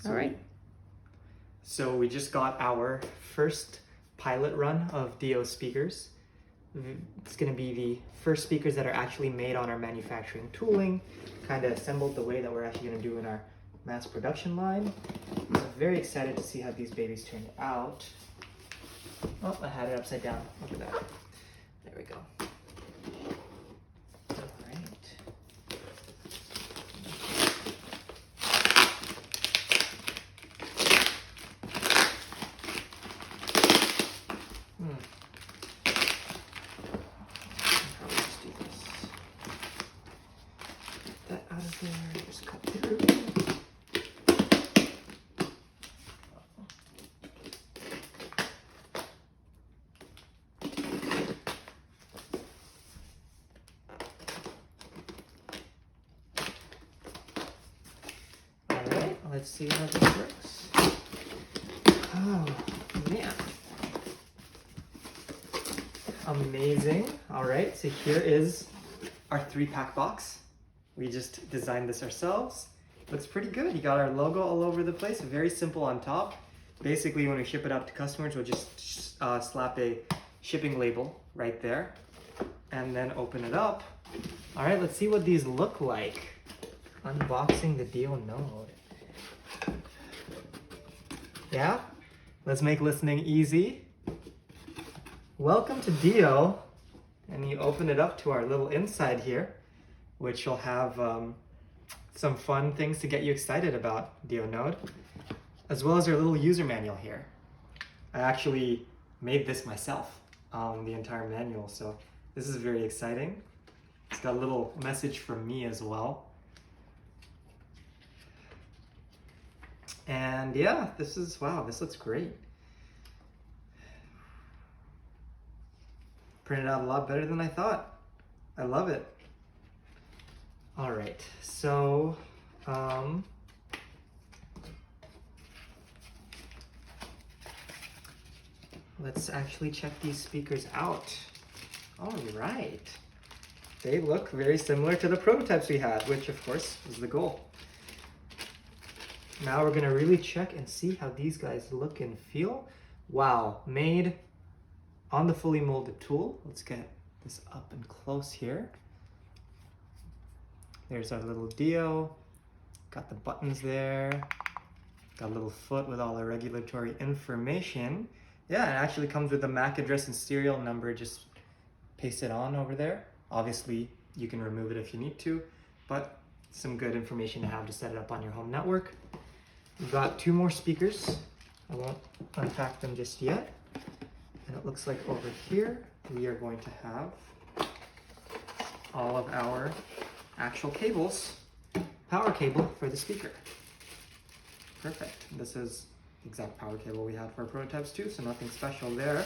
All right. So we just got our first pilot run of Dio speakers. It's going to be the first speakers that are actually made on our manufacturing tooling, kind of assembled the way that we're actually going to do in our mass production line. So I'm very excited to see how these babies turned out. Oh, I had it upside down. Look at that. There we go. All right. Probably just do this. Get that out of there. Just cut through. Alright, let's see how this works. Oh, man. Amazing. Alright, so here is our 3-pack box. We just designed this ourselves. Looks pretty good. You got our logo all over the place. Very simple on top. Basically, when we ship it out to customers, we'll just slap a shipping label right there and then open it up. Alright, let's see what these look like. Unboxing the Dio Node. Yeah? Let's make listening easy. Welcome to Dio. And you open it up to our little inside here, which will have some fun things to get you excited about Dio Node, as well as our little user manual here. I actually made this myself, the entire manual, so this is very exciting. It's got a little message from me as well. And yeah, wow, this looks great. Printed out a lot better than I thought. I love it. All right, so let's actually check these speakers out. All right. They look very similar to the prototypes we had, which of course is the goal. Now we're gonna really check and see how these guys look and feel. Wow, made on the fully molded tool. Let's get this up and close here. There's our little Dio. Got the buttons there. Got a little foot with all our regulatory information. Yeah, it actually comes with a MAC address and serial number. Just paste it on over there. Obviously, you can remove it if you need to, but some good information to have to set it up on your home network. We've got 2 more speakers. I won't unpack them just yet. And it looks like over here, we are going to have all of our actual cables, power cable for the speaker. Perfect. This is the exact power cable we had for our prototypes too, so nothing special there.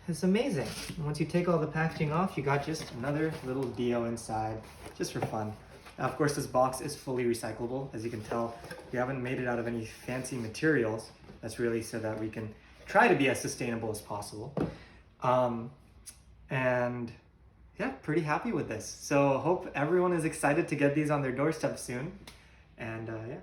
It's amazing. And once you take all the packaging off, you got just another little Dio inside, just for fun. Now, of course, this box is fully recyclable. As you can tell, we haven't made it out of any fancy materials. That's really so that we can try to be as sustainable as possible. And yeah, pretty happy with this. So hope everyone is excited to get these on their doorstep soon. And yeah.